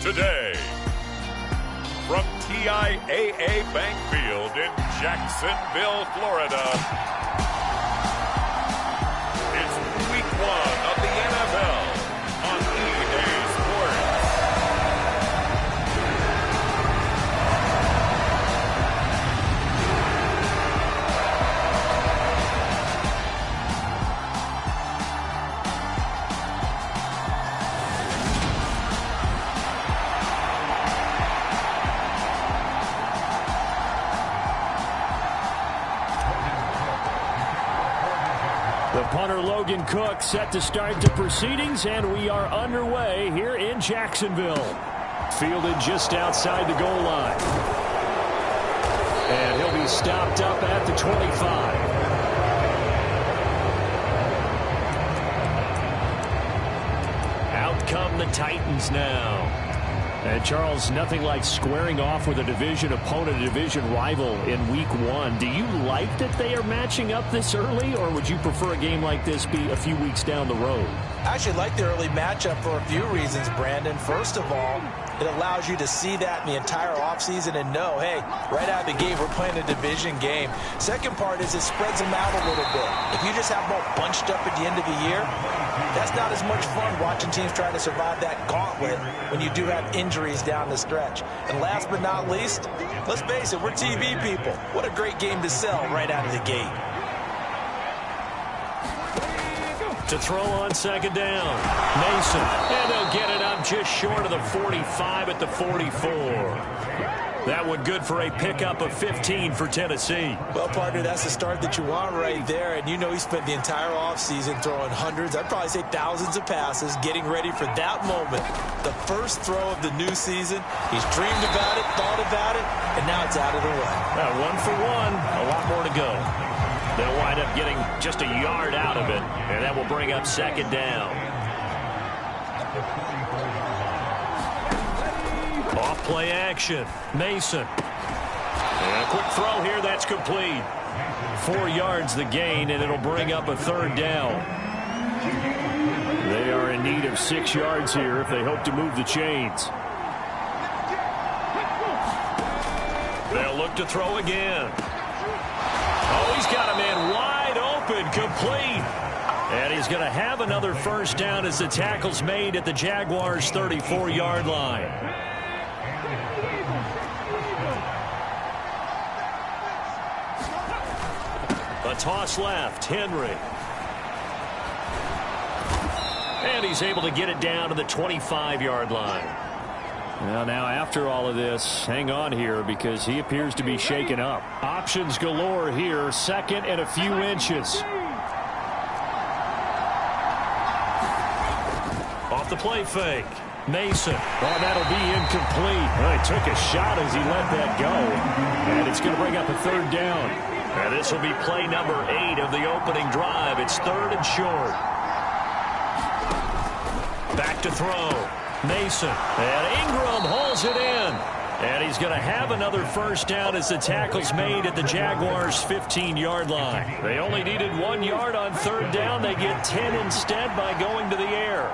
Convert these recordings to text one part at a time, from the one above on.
today. From TIAA Bank Field in Jacksonville, Florida, it's Week 1 of the NFL on EA Sports. The punter Logan Cook set to start the proceedings, and we are underway here in Jacksonville. Fielded just outside the goal line. And he'll be stopped up at the 25. Out come the Titans now. And Charles, nothing like squaring off with a division opponent, a division rival in Week 1. Do you like that they are matching up this early, or would you prefer a game like this be a few weeks down the road? I actually like the early matchup for a few reasons, Brandon. First of all, it allows you to see that in the entire offseason and know, hey, right out of the gate, we're playing a division game. Second part is it spreads them out a little bit. If you just have them all bunched up at the end of the year, that's not as much fun watching teams trying to survive that gauntlet when you do have injuries down the stretch. And last but not least, let's face it, we're TV people. What a great game to sell right out of the gate. To throw on second down, Mason, and they'll get it up just short of the 45 at the 44. That one good for a pickup of 15 for Tennessee. Well, partner, that's the start that you want right there. And you know he spent the entire offseason throwing hundreds, I'd probably say thousands of passes, getting ready for that moment. The first throw of the new season. He's dreamed about it, thought about it, and now it's out of the way. 1 for 1, a lot more to go. They'll wind up getting just a yard out of it, and that will bring up second down. Off play action. Mason. And a quick throw here. That's complete. 4 yards the gain, and it'll bring up a third down. They are in need of 6 yards here if they hope to move the chains. They'll look to throw again. Oh, he's got a man wide open, complete. And he's going to have another first down as the tackle's made at the Jaguars' 34-yard line. A toss left, Henry. And he's able to get it down to the 25-yard line. Well, now after all of this, hang on here because he appears to be shaken up. Options galore here, second and a few inches. Off the play fake. Mason. Oh, that'll be incomplete. Well, he took a shot as he let that go. And it's going to bring up a third down. And this will be play number 8 of the opening drive. It's third and short. Back to throw. Mason. And Ingram hauls it in. And he's going to have another first down as the tackle's made at the Jaguars' 15-yard line. They only needed 1 yard on third down. They get 10 instead by going to the air.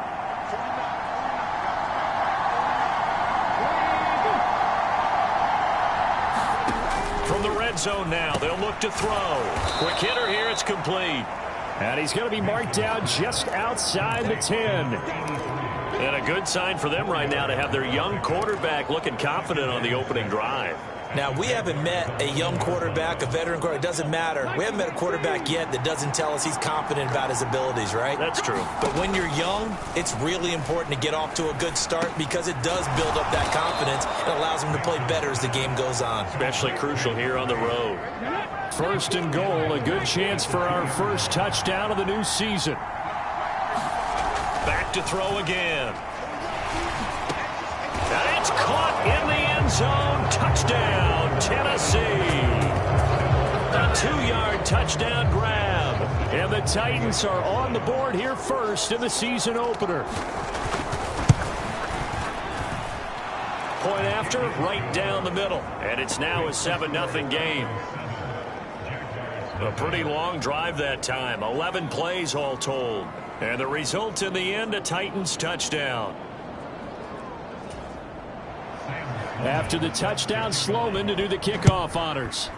From the red zone now, they'll look to throw. Quick hitter here, it's complete. And he's going to be marked down just outside the 10. And a good sign for them right now to have their young quarterback looking confident on the opening drive. Now, we haven't met a young quarterback, a veteran quarterback. It doesn't matter. We haven't met a quarterback yet that doesn't tell us he's confident about his abilities, right? That's true. But when you're young, it's really important to get off to a good start because it does build up that confidence. It allows him to play better as the game goes on. Especially crucial here on the road. First and goal, a good chance for our first touchdown of the new season. Back to throw again. And it's caught in the end zone. Touchdown, Tennessee. A 2-yard touchdown grab. And the Titans are on the board here first in the season opener. Point after, right down the middle. And it's now a 7-0 game. A pretty long drive that time. 11 plays all told. And the result in the end, a Titans touchdown. After the touchdown, Sloman to do the kickoff honors.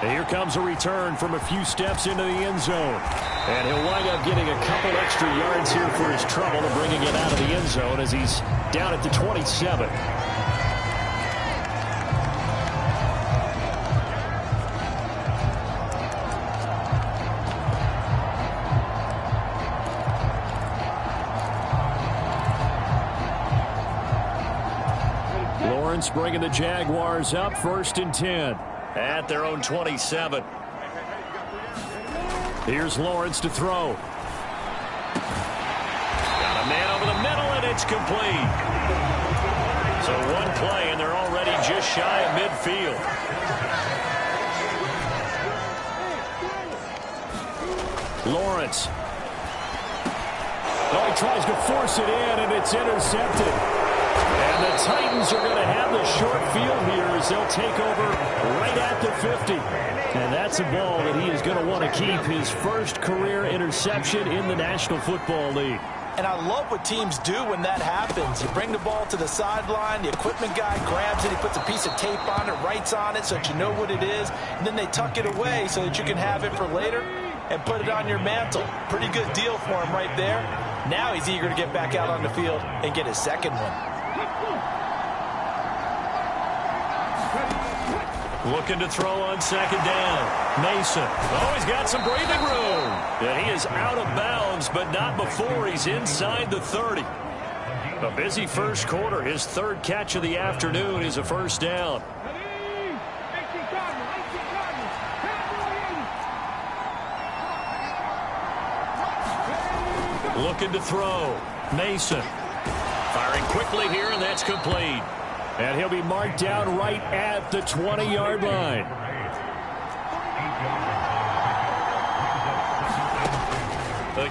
And here comes a return from a few steps into the end zone. And he'll wind up getting a couple extra yards here for his trouble and bringing it out of the end zone as he's down at the 27. Lawrence bringing the Jaguars up 1st and 10 at their own 27. Here's Lawrence to throw. Got a man over the middle, and it's complete. So one play, and they're already just shy of midfield. Lawrence. Oh, he tries to force it in, and it's intercepted. And the Titans are going to have the short field here as they'll take over right at the 50. And that's a ball that he is going to want to keep, his first career interception in the National Football League. And I love what teams do when that happens. You bring the ball to the sideline, the equipment guy grabs it, he puts a piece of tape on it, writes on it so that you know what it is, and then they tuck it away so that you can have it for later and put it on your mantle. Pretty good deal for him right there. Now he's eager to get back out on the field and get his second one. Looking to throw on 2nd down. Mason. Oh, he's got some breathing room. And he is out of bounds, but not before he's inside the 30. A busy first quarter. His 3rd catch of the afternoon is a first down. Looking to throw. Mason. Firing quickly here, and that's complete. And he'll be marked down right at the 20-yard line.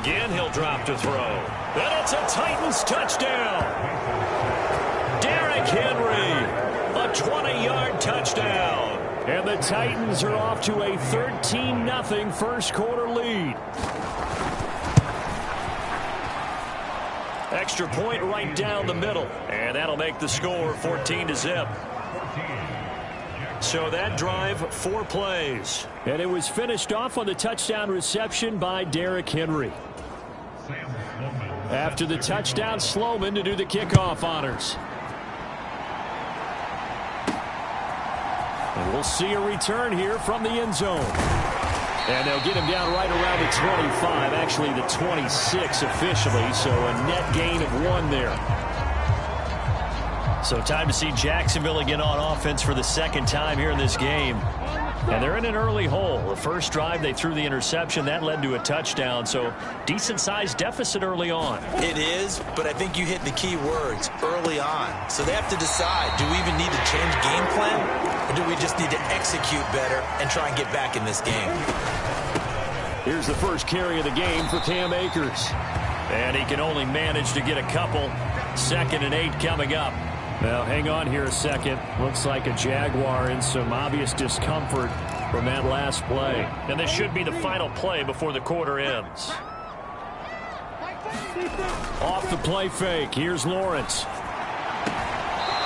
Again, he'll drop to throw. And it's a Titans touchdown. Derrick Henry, a 20-yard touchdown. And the Titans are off to a 13-0 first quarter lead. Extra point right down the middle. And that'll make the score 14-0. So that drive, 4 plays. And it was finished off on the touchdown reception by Derrick Henry. After the touchdown, Sloman to do the kickoff honors. And we'll see a return here from the end zone. And they'll get him down right around the 25, actually the 26 officially, so a net gain of 1 there. So time to see Jacksonville again on offense for the 2nd time here in this game. And they're in an early hole. The first drive, they threw the interception. That led to a touchdown, so decent-sized deficit early on. It is, but I think you hit the key words, early on. So they have to decide, do we even need to change game plan, or do we just need to execute better and try and get back in this game? Here's the first carry of the game for Cam Akers. And he can only manage to get a couple. 2nd and 8 coming up. Now, hang on here a second. Looks like a Jaguar in some obvious discomfort from that last play. And this should be the final play before the quarter ends. Off the play fake. Here's Lawrence.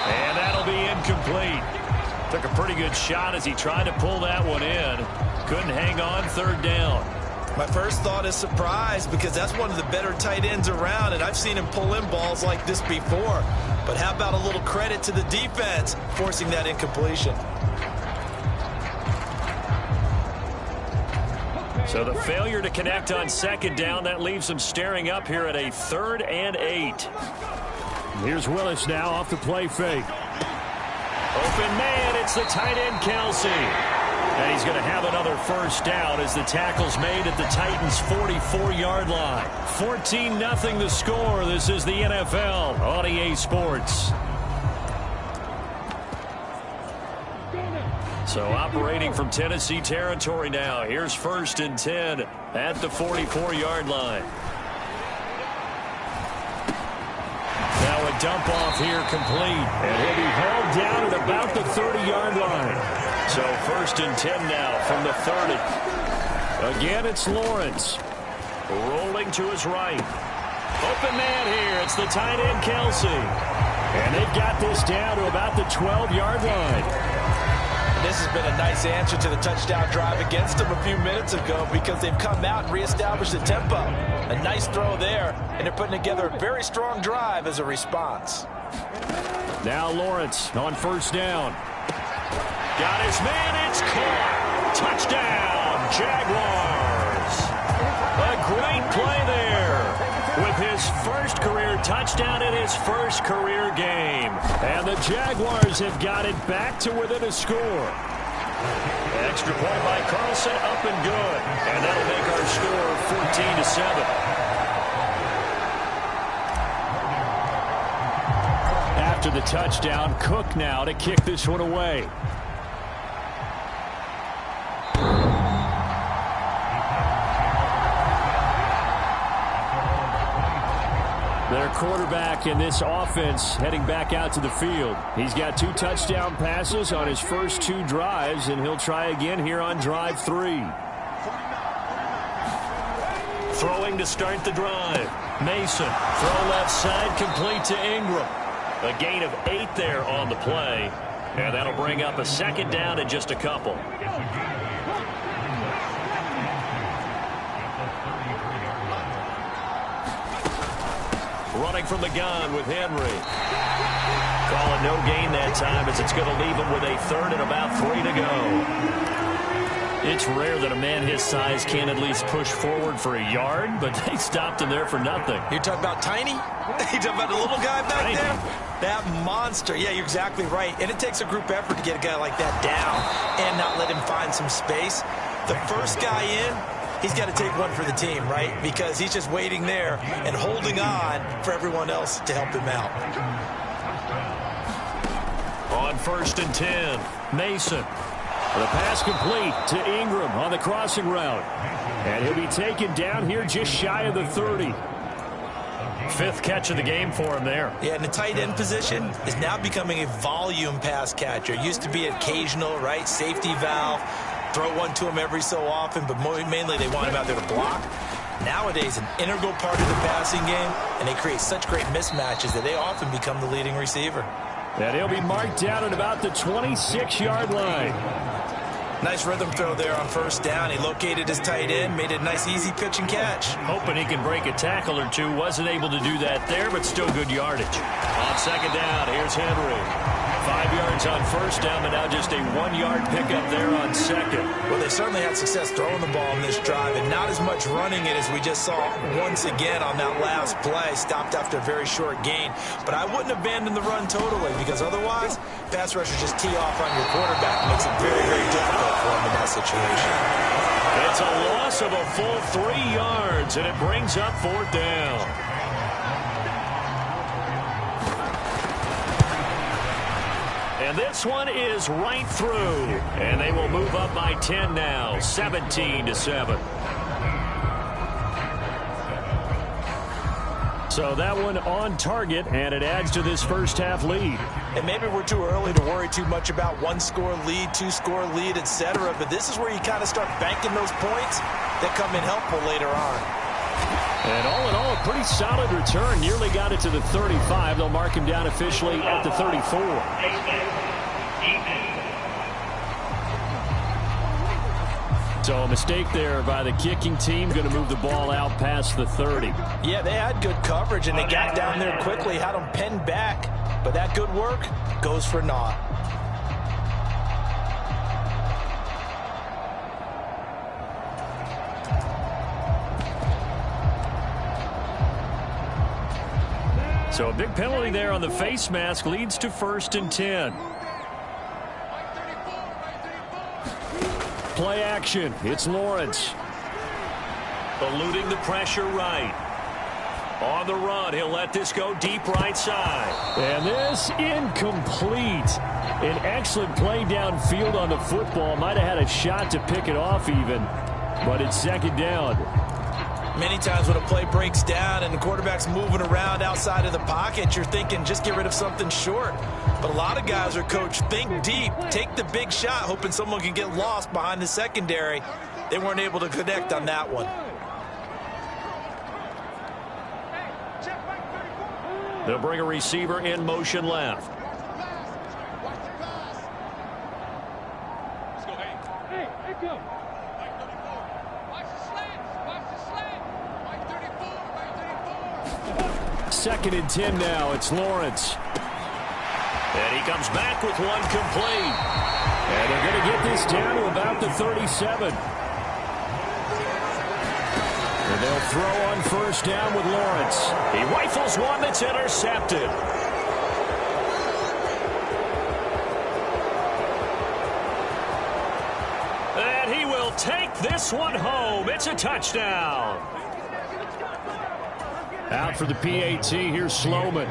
And that'll be incomplete. Took a pretty good shot as he tried to pull that one in. Couldn't hang on, 3rd down. My first thought is surprise, because that's one of the better tight ends around, and I've seen him pull in balls like this before. But how about a little credit to the defense forcing that incompletion? So the failure to connect on 2nd down, that leaves them staring up here at a 3rd and 8. Here's Willis now off the play fake. Open man, it's the tight end Kelsey. And he's going to have another first down as the tackle's made at the Titans' 44-yard line. 14-0 the score. This is the NFL on EA Sports. So operating from Tennessee territory now. Here's 1st and 10 at the 44-yard line. Now a dump off here complete. And he'll be held down at about the 30-yard line. So 1st and 10 now from the 30. Again, it's Lawrence. Rolling to his right. Open man here. It's the tight end, Kelsey. And they've got this down to about the 12-yard line. This has been a nice answer to the touchdown drive against them a few minutes ago because they've come out and reestablished the tempo. A nice throw there, and they're putting together a very strong drive as a response. Now Lawrence on first down. Got his man. It's caught. Touchdown, Jaguars. A great play there with his first career touchdown in his first career game. And the Jaguars have got it back to within a score. Extra point by Carlson, up and good. And that'll make our score 14-7. After the touchdown, Cook now to kick this one away. Their quarterback in this offense heading back out to the field. He's got 2 touchdown passes on his first 2 drives, and he'll try again here on drive 3. Throwing to start the drive. Mason, throw left side, complete to Ingram. A gain of 8 there on the play, and that'll bring up a second down in just a couple. Running from the gun with Henry. Calling no gain that time as it's going to leave him with a third and about 3 to go. It's rare that a man his size can at least push forward for a yard, but they stopped him there for nothing. You're talking about Tiny? You're talking about the little guy back Tiny. there? That monster. Yeah, you're exactly right. And it takes a group effort to get a guy like that down and not let him find some space. The first guy in, he's got to take one for the team, right? Because he's just waiting there and holding on for everyone else to help him out. On 1st and 10, Mason. The pass complete to Ingram on the crossing route. And he'll be taken down here just shy of the 30. 5th catch of the game for him there. Yeah, and the tight end position is now becoming a volume pass catcher. Used to be occasional, right? Safety valve. Throw one to him every so often, but mainly they want him out there to block. Nowadays, an integral part of the passing game, and they create such great mismatches that they often become the leading receiver. And he'll be marked down at about the 26-yard line. Nice rhythm throw there on 1st down. He located his tight end, made a nice easy pitch and catch. Hoping he can break a tackle or two. Wasn't able to do that there, but still good yardage. On 2nd down, here's Henry. 5 yards on 1st down, but now just a 1-yard pickup there on 2nd. Well, they certainly had success throwing the ball in this drive, and not as much running it as we just saw once again on that last play. Stopped after a very short gain. But I wouldn't abandon the run totally, because otherwise, pass rushers just tee off on your quarterback. It makes it very, very difficult for him in that situation. It's a loss of a full 3 yards, and it brings up 4th down. And this one is right through. And they will move up by 10 now, 17-7. So that one on target, and it adds to this first half lead. And maybe we're too early to worry too much about 1-score lead, 2-score lead, etc. But this is where you kind of start banking those points that come in helpful later on. And all in all, a pretty solid return. Nearly got it to the 35. They'll mark him down officially at the 34. So a mistake there by the kicking team. Going to move the ball out past the 30. Yeah, they had good coverage, and they got down there quickly, had them pinned back. But that good work goes for naught. So a big penalty there on the face mask leads to 1st and 10. Play action. It's Lawrence. Eluding the pressure right. On the run, he'll let this go deep right side. And this incomplete. An excellent play downfield on the football. Might have had a shot to pick it off even. But it's 2nd down. Many times when a play breaks down and the quarterback's moving around outside of the pocket, you're thinking just get rid of something short. But a lot of guys are coached, think deep, take the big shot, hoping someone can get lost behind the secondary. They weren't able to connect on that one. They'll bring a receiver in motion left. Second and 10 now. It's Lawrence. And he comes back with one complete. And they're going to get this down to about the 37. And they'll throw on first down with Lawrence. He rifles one that's intercepted. And he will take this one home. It's a touchdown. Out for the PAT, here's Sloman.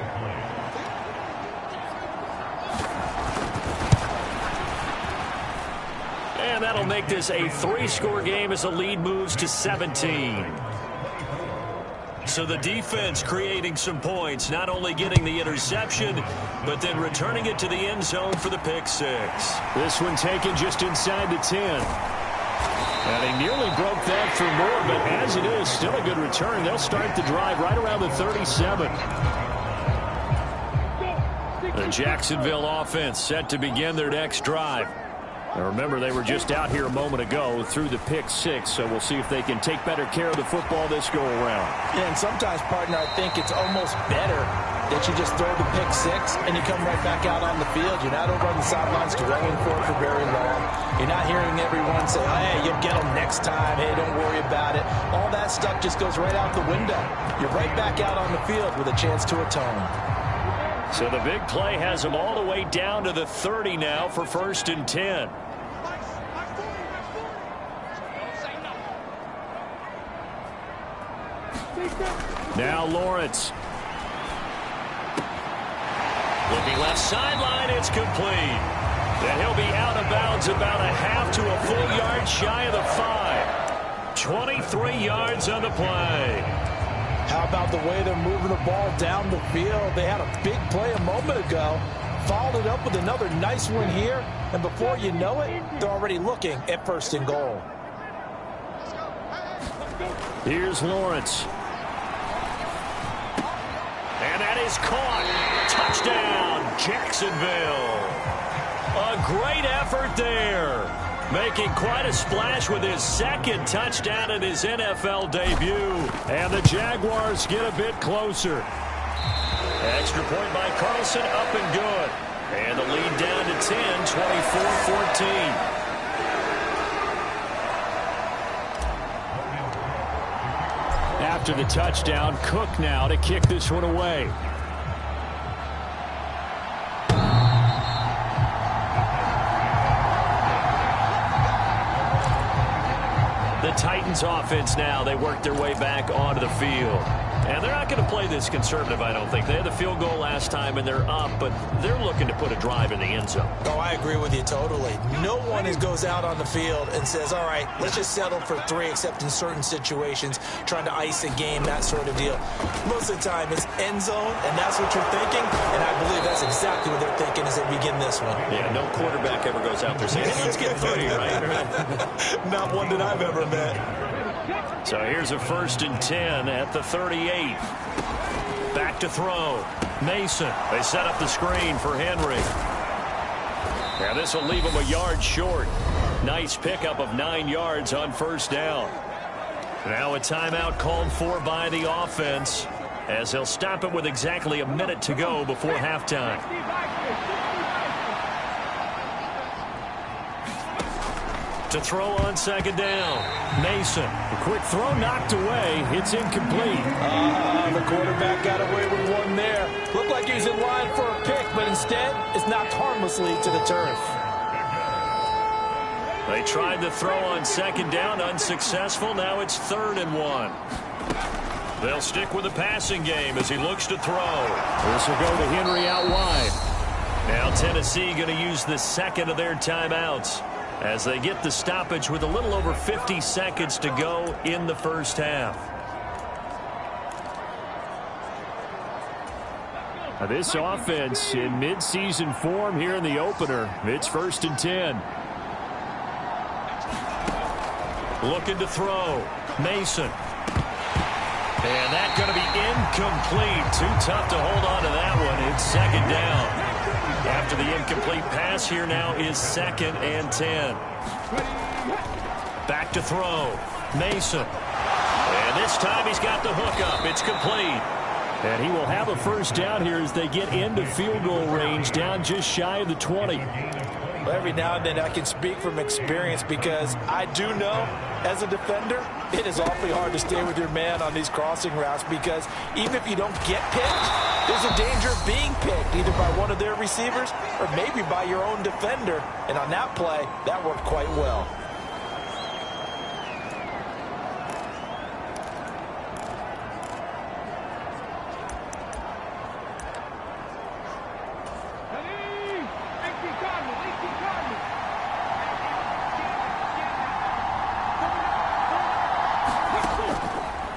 And that'll make this a 3-score game as the lead moves to 17. So the defense creating some points, not only getting the interception, but then returning it to the end zone for the pick six. This one taken just inside the 10. And he nearly broke that for more, but as it is, still a good return. They'll start the drive right around the 37. The Jacksonville offense set to begin their next drive. Now remember, they were just out here a moment ago through the pick six, so we'll see if they can take better care of the football this go-around. Yeah, and sometimes, partner, I think it's almost better that you just throw the pick six and you come right back out on the field. You're not over on the sidelines dwelling for it for very long. You're not hearing everyone say, oh, hey, you'll get them next time. Hey, don't worry about it. All that stuff just goes right out the window. You're right back out on the field with a chance to atone. So the big play has them all the way down to the 30 now for first and 10. Now Lawrence. Looking left sideline, it's complete. And he'll be out of bounds about a half to a full yard shy of the 5. 23 yards on the play. How about the way they're moving the ball down the field? They had a big play a moment ago, followed it up with another nice one here, and before you know it, they're already looking at first and goal. Here's Lawrence. And that is caught. Touchdown, Jacksonville. A great effort there. Making quite a splash with his second touchdown in his NFL debut. And the Jaguars get a bit closer. Extra point by Carlson, up and good. And the lead down to 10, 24-14. After the touchdown, Cook now to kick this one away. The Titans offense now, they work their way back onto the field. And they're not going to play this conservative, I don't think. They had the field goal last time, and they're up, but they're looking to put a drive in the end zone. Oh, I agree with you totally. No one goes out on the field and says, all right, let's just settle for 3, except in certain situations, trying to ice a game, that sort of deal. Most of the time, it's end zone, and that's what you're thinking, and I believe that's exactly what they're thinking as they begin this one. Yeah, no quarterback ever goes out there saying, hey, let's get 30, right? Not one that I've ever met. So here's a first and 10 at the 38. Back to throw. Mason. They set up the screen for Henry. Now this will leave him a yard short. Nice pickup of 9 yards on first down. Now a timeout called for by the offense as they'll stop it with exactly a minute to go before halftime. To throw on second down. Mason. A quick throw knocked away. It's incomplete. The quarterback got away with one there. Looked like he was in line for a pick, but instead it's knocked harmlessly to the turf. They tried to throw on second down, unsuccessful. Now it's 3rd and 1. They'll stick with the passing game as he looks to throw. This will go to Henry out wide. Now Tennessee going to use the second of their timeouts as they get the stoppage with a little over 50 seconds to go in the first half. Now this offense in midseason form here in the opener. It's 1st and 10. Looking to throw. Mason. And that's going to be incomplete. Too tough to hold on to that one. It's second down. After the incomplete pass, here now is 2nd and 10. Back to throw. Mason. And this time he's got the hook up. It's complete. And he will have a first down here as they get into field goal range, down just shy of the 20. Well, every now and then I can speak from experience because I do know as a defender it is awfully hard to stay with your man on these crossing routes because even if you don't get picked, there's a danger of being picked either by one of their receivers or maybe by your own defender. And on that play, that worked quite well.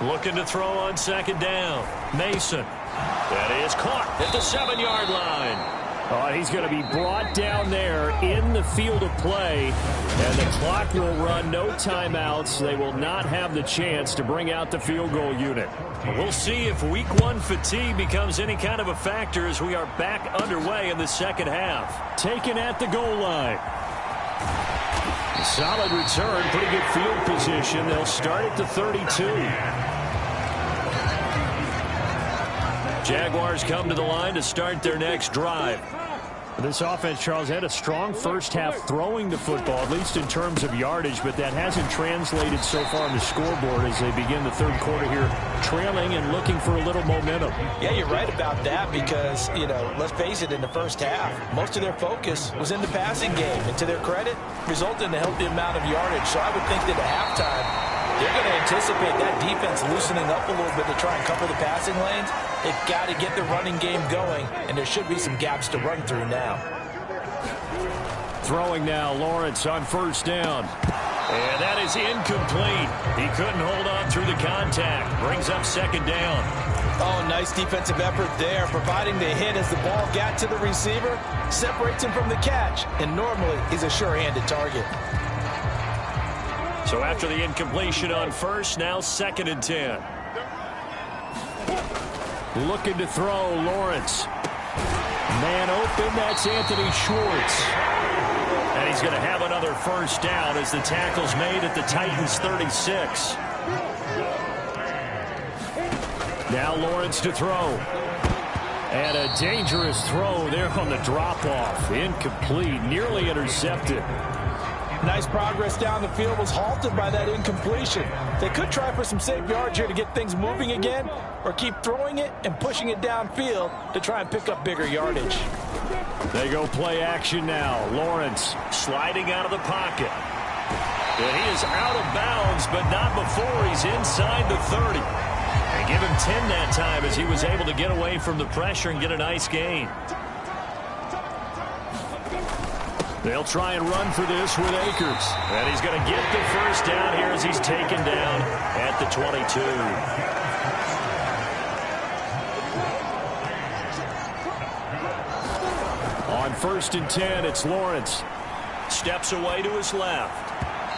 Looking to throw on 2nd down. Mason. That is caught at the 7-yard line. Oh, he's going to be brought down there in the field of play. And the clock will run. No timeouts. They will not have the chance to bring out the field goal unit. We'll see if week 1 fatigue becomes any kind of a factor as we are back underway in the second half. Taken at the goal line. Solid return. Pretty good field position. They'll start at the 32. Jaguars come to the line to start their next drive. This offense, Charles, had a strong first half throwing the football, at least in terms of yardage, but that hasn't translated so far on the scoreboard as they begin the third quarter here, trailing and looking for a little momentum. Yeah, you're right about that because, you know, let's face it, in the first half, most of their focus was in the passing game, and to their credit, resulted in a healthy amount of yardage. So I would think that at halftime, they're going to anticipate that defense loosening up a little bit to try and cover the passing lanes. They've got to get the running game going, and there should be some gaps to run through now. Throwing now, Lawrence on first down. And that is incomplete. He couldn't hold on through the contact. Brings up 2nd down. Oh, nice defensive effort there, providing the hit as the ball got to the receiver, separates him from the catch, and normally he's a sure-handed target. So after the incompletion on first, now 2nd and 10. Looking to throw, Lawrence. Man open, that's Anthony Schwartz. And he's going to have another first down as the tackle's made at the Titans' 36. Now Lawrence to throw. And a dangerous throw there on the drop-off. Incomplete, nearly intercepted. Nice progress down the field, was halted by that incompletion. They could try for some safe yards here to get things moving again, or keep throwing it and pushing it downfield to try and pick up bigger yardage. They go play action now. Lawrence sliding out of the pocket. And he is out of bounds, but not before he's inside the 30. They give him 10 that time as he was able to get away from the pressure and get a nice gain. They'll try and run for this with Akers. And he's going to get the first down here as he's taken down at the 22. On 1st and 10, it's Lawrence. Steps away to his left.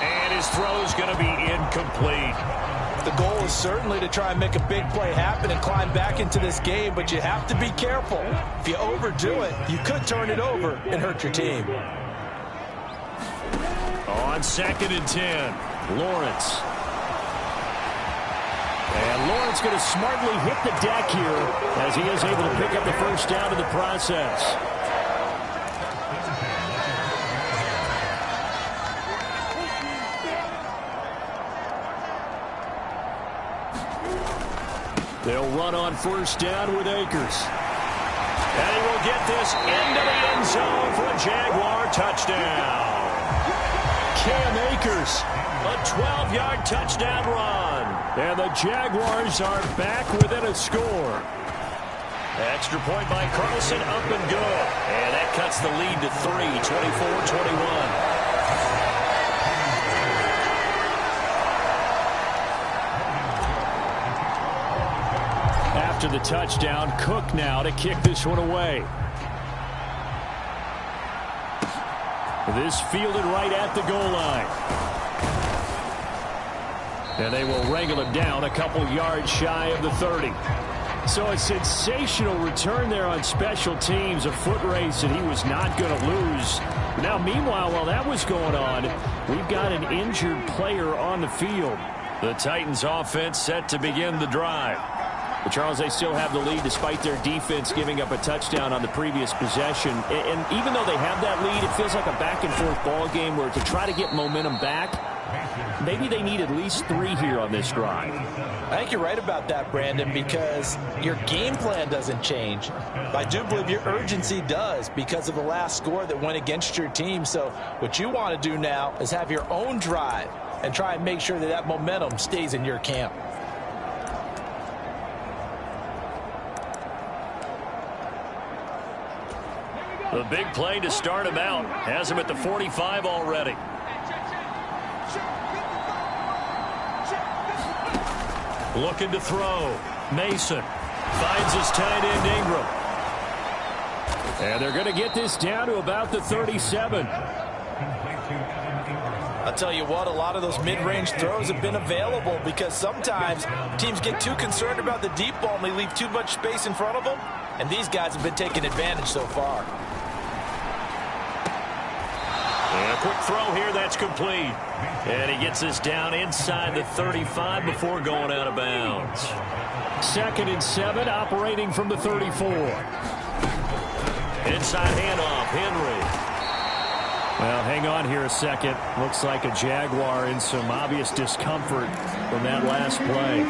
And his throw is going to be incomplete. The goal is certainly to try and make a big play happen and climb back into this game, but you have to be careful. If you overdo it, you could turn it over and hurt your team. On 2nd and 10, Lawrence. And Lawrence going to smartly hit the deck here as he is able to pick up the first down in the process. They'll run on first down with Akers. And he will get this into the end zone for a Jaguar touchdown. Cam Akers, a 12-yard touchdown run. And the Jaguars are back within a score. Extra point by Carlson, up and good. And that cuts the lead to 3, 24-21. After the touchdown, Cook now to kick this one away. This fielded right at the goal line. And they will wrangle him down a couple yards shy of the 30. So a sensational return there on special teams, a foot race that he was not going to lose. Now, meanwhile, while that was going on, we've got an injured player on the field. The Titans offense set to begin the drive. But Charles, they still have the lead despite their defense giving up a touchdown on the previous possession. And even though they have that lead, it feels like a back-and-forth ball game where to try to get momentum back, maybe they need at least 3 here on this drive. I think you're right about that, Brandon, because your game plan doesn't change. I do believe your urgency does because of the last score that went against your team. So what you want to do now is have your own drive and try and make sure that that momentum stays in your camp. The big play to start him out has him at the 45 already. Looking to throw. Mason finds his tight end Ingram. And they're going to get this down to about the 37. I'll tell you what, a lot of those mid-range throws have been available because sometimes teams get too concerned about the deep ball and they leave too much space in front of them. And these guys have been taking advantage so far. And a quick throw here, that's complete. And he gets this down inside the 35 before going out of bounds. 2nd and 7, operating from the 34. Inside handoff, Henry. Well, hang on here a second. Looks like a Jaguar in some obvious discomfort from that last play.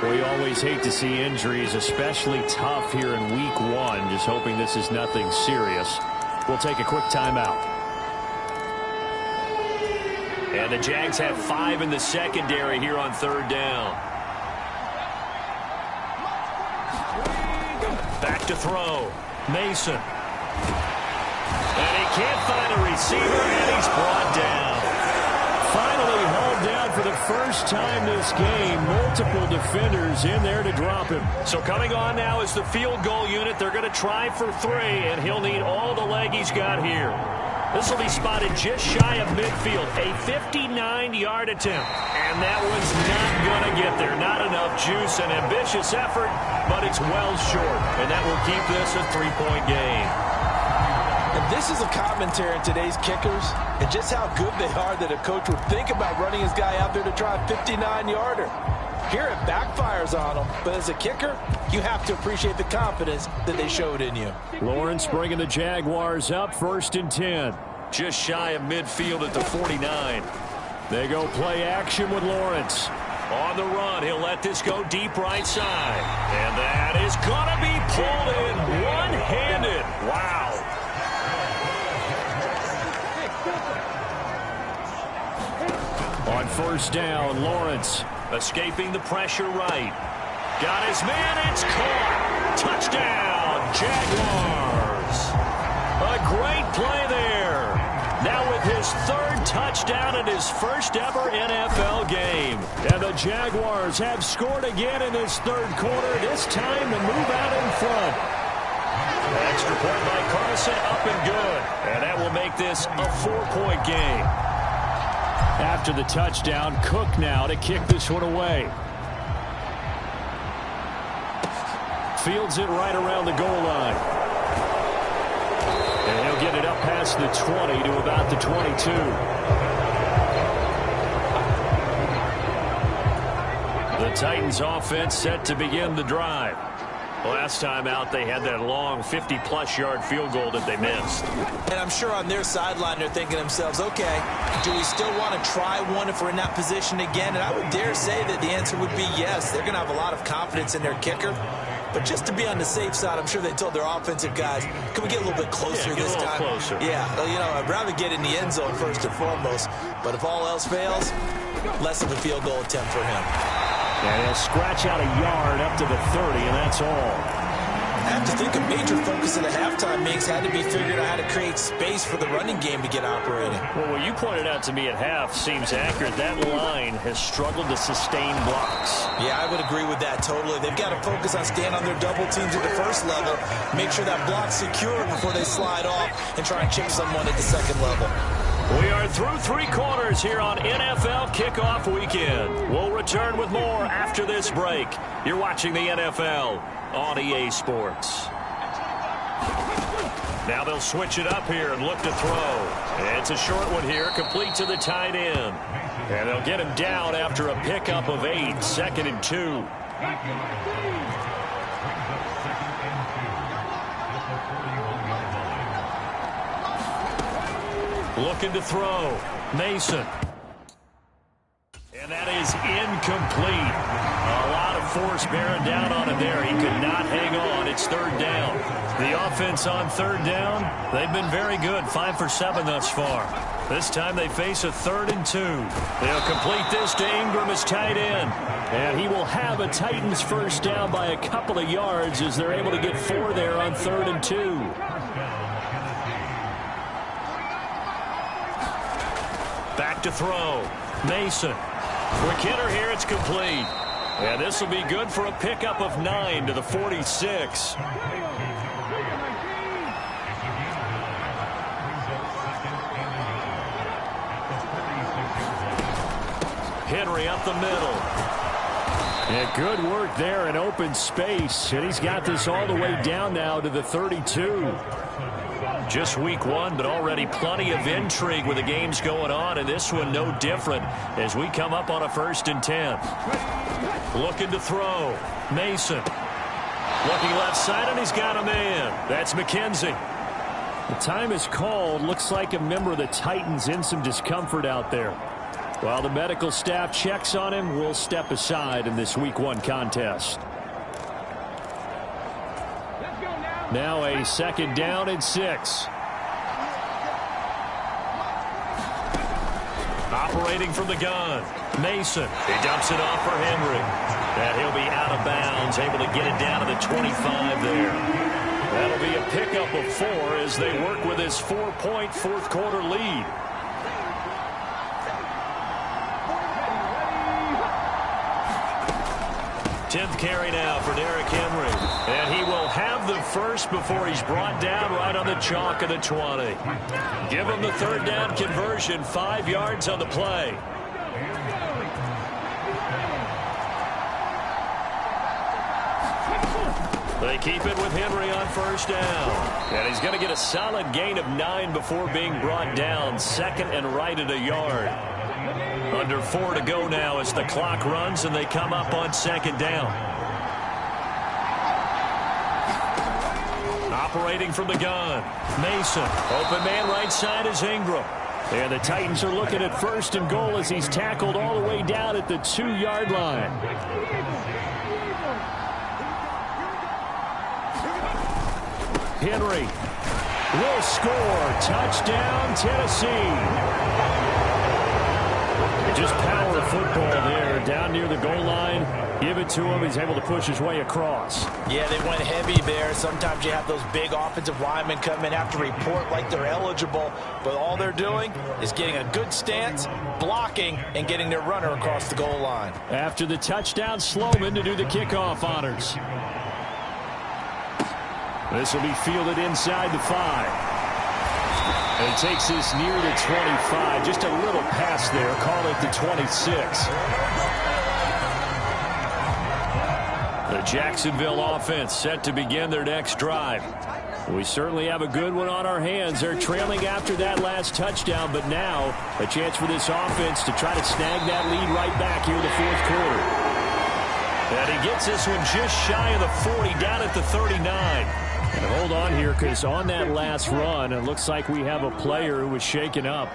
We always hate to see injuries, especially tough here in week 1. Just hoping this is nothing serious. We'll take a quick timeout. And the Jags have 5 in the secondary here on 3rd down. Back to throw. Mason. And he can't find a receiver, and he's brought down. Finally hauled down for the first time this game. Multiple defenders in there to drop him. So coming on now is the field goal unit. They're going to try for 3, and he'll need all the leg he's got here. This will be spotted just shy of midfield. A 59-yard attempt. And that was not going to get there. Not enough juice, an ambitious effort, but it's well short. And that will keep this a 3-point game. And this is a commentary on today's kickers and just how good they are that a coach would think about running his guy out there to try a 59-yarder. Here it backfires on them, but as a kicker, you have to appreciate the confidence that they showed in you. Lawrence bringing the Jaguars up, 1st and 10. Just shy of midfield at the 49. They go play action with Lawrence. On the run, he'll let this go deep right side. And that is going to be pulled in one-handed. Wow. On 1st down, Lawrence escaping the pressure right. Got his man, it's caught. Touchdown, Jaguars. A great play there. Now with his 3rd touchdown in his first ever NFL game. And the Jaguars have scored again in this 3rd quarter, this time to move out in front. Extra point by Carson, up and good. And that will make this a 4-point game. After the touchdown, Cook now to kick this one away. Fields it right around the goal line. And he'll get it up past the 20 to about the 22. The Titans offense set to begin the drive. Last time out, they had that long 50-plus yard field goal that they missed. And I'm sure on their sideline, they're thinking to themselves, okay, do we still want to try one if we're in that position again? And I would dare say that the answer would be yes. They're going to have a lot of confidence in their kicker. But just to be on the safe side, I'm sure they told their offensive guys, can we get a little bit closer this time? Closer. Yeah, you know, I'd rather get in the end zone first and foremost. But if all else fails, less of a field goal attempt for him. And he'll scratch out a yard up to the 30, and that's all. I have to think a major focus of the halftime mix had to be figuring out how to create space for the running game to get operating. Well, what you pointed out to me at half seems accurate. That line has struggled to sustain blocks. Yeah, I would agree with that totally. They've got to focus on staying on their double teams at the first level, make sure that block's secure before they slide off and try and chip someone at the second level. We are through 3 quarters here on NFL Kickoff Weekend. We'll return with more after this break. You're watching the NFL on EA Sports. Now they'll switch it up here and look to throw. It's a short one here, complete to the tight end. And they'll get him down after a pickup of 8, 2nd and 2. Looking to throw. Mason. And that is incomplete. A lot of force bearing down on him there. He could not hang on. It's 3rd down. The offense on 3rd down, they've been very good. 5 for 7 thus far. This time they face a 3rd and 2. They'll complete this to Ingram as tight end. And he will have a Titans first down by a couple of yards as they're able to get 4 there on 3rd and 2. Back to throw. Mason. Quick hitter here. It's complete. And this will be good for a pickup of 9 to the 46. Henry up the middle. Yeah, good work there in open space. And he's got this all the way down now to the 32. Just week 1, but already plenty of intrigue with the games going on, and this one no different as we come up on a 1st and 10. Looking to throw. Mason. Looking left side, and he's got a man. That's McKenzie. The time is called. Looks like a member of the Titans in some discomfort out there. While the medical staff checks on him, we'll step aside in this week 1 contest. Now a 2nd down and 6. Operating from the gun. Mason. He dumps it off for Henry. And he'll be out of bounds, able to get it down to the 25 there. That'll be a pickup of 4 as they work with his 4-point 4th quarter lead. Tenth carry now for Derrick Henry. And he will have the first before he's brought down right on the chalk of the 20. Give him the 3rd down conversion, 5 yards on the play. They keep it with Henry on 1st down. And he's going to get a solid gain of 9 before being brought down. 2nd and right at a yard. Under 4 to go now as the clock runs and they come up on 2nd down. Operating from the gun. Mason. Open man right side is Ingram. And the Titans are looking at 1st and goal as he's tackled all the way down at the 2-yard line. Henry will score. Touchdown, Tennessee. Just power of football there. Down near the goal line. Give it to him. He's able to push his way across. Yeah, they went heavy there. Sometimes you have those big offensive linemen come in, have to report like they're eligible. But all they're doing is getting a good stance, blocking, and getting their runner across the goal line. After the touchdown, Sloman to do the kickoff honors. This will be fielded inside the 5. And it takes this near the 25. Just a little pass there. Call it the 26. The Jacksonville offense set to begin their next drive. We certainly have a good one on our hands. They're trailing after that last touchdown, but now a chance for this offense to try to snag that lead right back here in the 4th quarter. And he gets this one just shy of the 40, down at the 39. And hold on here, because on that last run, it looks like we have a player who was shaken up.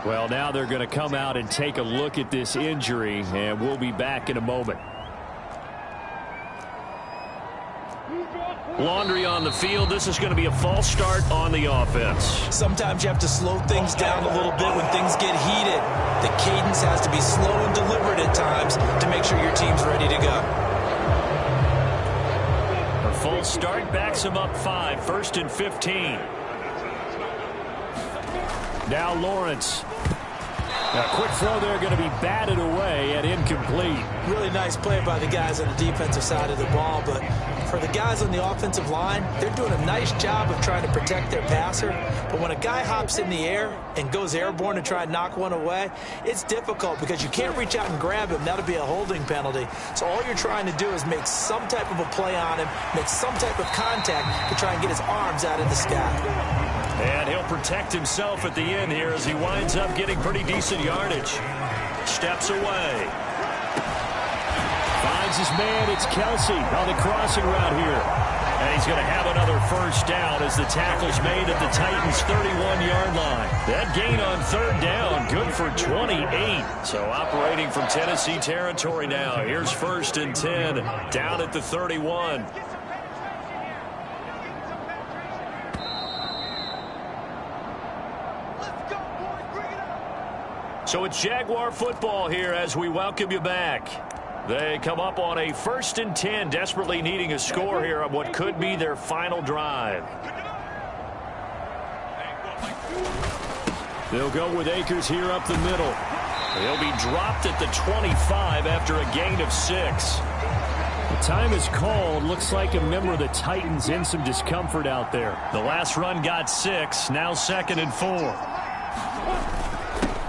Well, now they're going to come out and take a look at this injury, and we'll be back in a moment. Laundry on the field. This is going to be a false start on the offense. Sometimes you have to slow things down a little bit when things get heated. The cadence has to be slow and deliberate at times to make sure your team's ready to go. False start backs him up 5. 1st and 15. Now Lawrence. A quick throw there going to be batted away and incomplete. Really nice play by the guys on the defensive side of the ball, but For the guys on the offensive line, they're doing a nice job of trying to protect their passer. But when a guy hops in the air and goes airborne to try and knock one away, it's difficult because you can't reach out and grab him. That'll be a holding penalty. So all you're trying to do is make some type of a play on him, make some type of contact to try and get his arms out of the sky. And he'll protect himself at the end here as he winds up getting pretty decent yardage. Steps away. Finds his man. It's Kelsey on the crossing route here. And he's going to have another first down as the tackle's made at the Titans' 31-yard line. That gain on third down, good for 28. So operating from Tennessee territory now. Here's 1st and 10 down at the 31. So it's Jaguar football here as we welcome you back. They come up on a 1st and 10, desperately needing a score here on what could be their final drive. They'll go with Akers here up the middle. He'll be dropped at the 25 after a gain of 6. The time is called. Looks like a member of the Titans in some discomfort out there. The last run got 6. Now 2nd and 4.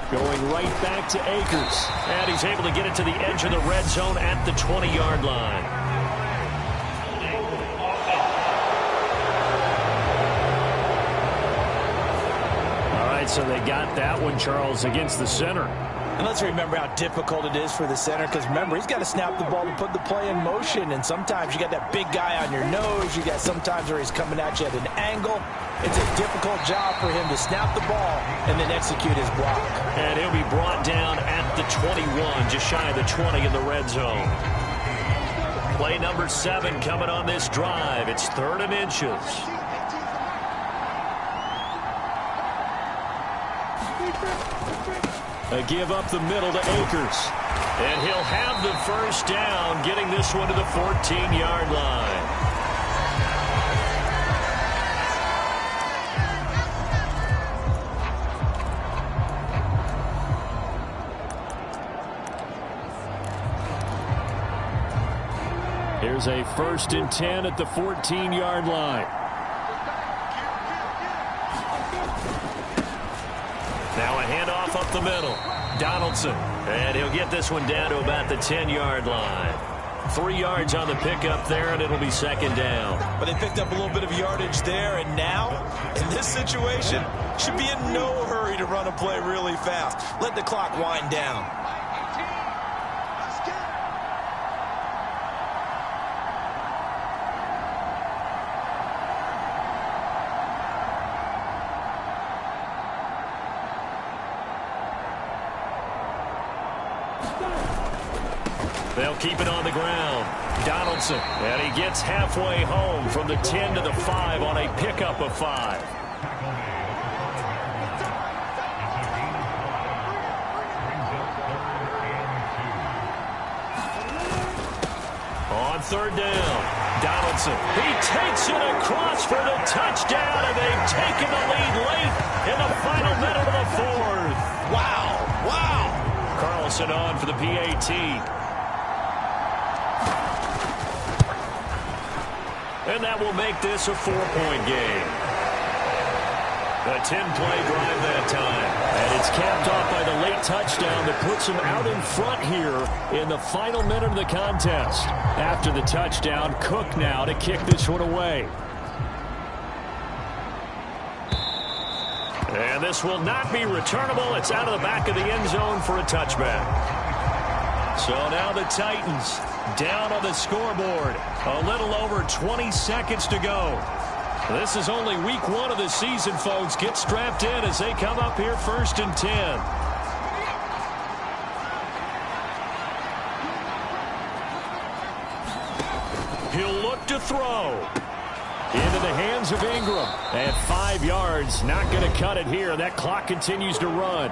Going right back to Akers. And he's able to get it to the edge of the red zone at the 20-yard line. All right, so they got that one, Charles, against the center. And let's remember how difficult it is for the center, because remember, he's got to snap the ball to put the play in motion, and sometimes you got that big guy on your nose. You got sometimes where he's coming at you at an angle. It's a difficult job for him to snap the ball and then execute his block. And he'll be brought down at the 21, just shy of the 20 in the red zone. Play number 7 coming on this drive. It's 3rd and inches. A give up the middle to Akers. And he'll have the first down, getting this one to the 14-yard line. Here's a 1st and 10 at the 14-yard line. Now a handoff up the middle. Donaldson. And he'll get this one down to about the 10-yard line. 3 yards on the pickup there, and it'll be 2nd down. But they picked up a little bit of yardage there, and now, in this situation, should be in no hurry to run a play really fast. Let the clock wind down. They'll keep it on the ground. Donaldson, and he gets halfway home from the 10 to the 5 on a pickup of 5. On 3rd down, Donaldson. He takes it across for the touchdown, and they've taken the lead late in the final minute of the 4th. Wow, wow. Carlson on for the PAT. And that will make this a 4-point game. A 10-play drive that time. And it's capped off by the late touchdown that puts him out in front here in the final minute of the contest. After the touchdown, Cook now to kick this one away. And this will not be returnable. It's out of the back of the end zone for a touchback. So now the Titans down on the scoreboard. A little over 20 seconds to go. This is only week 1 of the season, folks. Get strapped in as they come up here 1st and 10. He'll look to throw. Into the hands of Ingram. At 5 yards, not going to cut it here. That clock continues to run.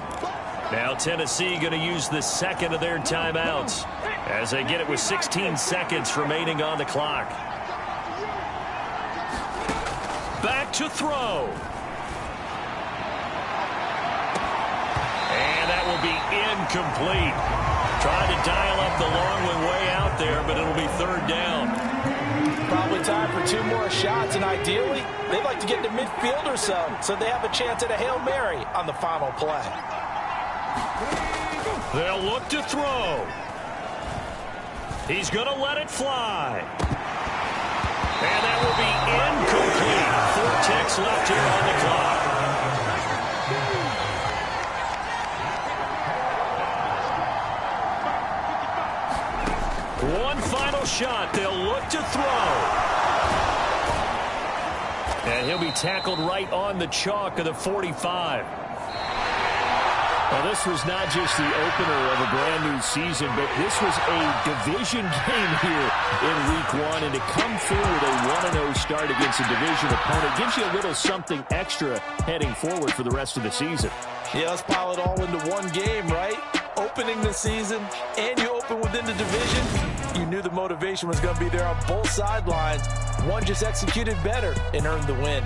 Now Tennessee going to use the 2nd of their timeouts as they get it with 16 seconds remaining on the clock. Back to throw. And that will be incomplete. Trying to dial up the long one way out there, but it'll be 3rd down. Probably time for 2 more shots, and ideally, they'd like to get to midfield or so they have a chance at a Hail Mary on the final play. They'll look to throw. He's going to let it fly. And that will be incomplete. 4 ticks left here on the clock. One final shot. They'll look to throw. And he'll be tackled right on the chalk of the 45. Well, this was not just the opener of a brand-new season, but this was a division game here in Week 1. And to come through with a 1-0 start against a division opponent gives you a little something extra heading forward for the rest of the season. Yeah, let's pile it all into one game, right? Opening the season, and you open within the division. You knew the motivation was going to be there on both sidelines. One just executed better and earned the win.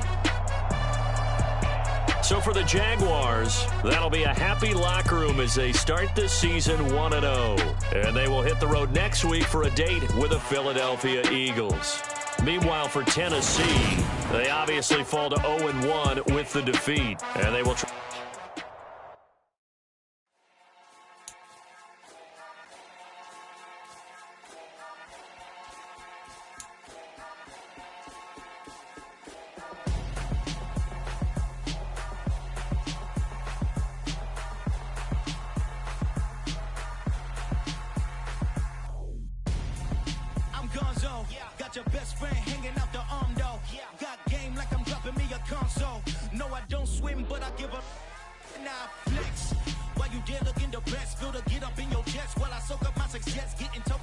So for the Jaguars, that'll be a happy locker room as they start this season 1-0. And they will hit the road next week for a date with the Philadelphia Eagles. Meanwhile, for Tennessee, they obviously fall to 0-1 with the defeat. And they will try. Got your best friend hanging out the arm, though. Got game like I'm dropping me a console. No, I don't swim, but I give up. Now flex. While you dare look in the best, feel to get up in your chest while I soak up my success, getting token.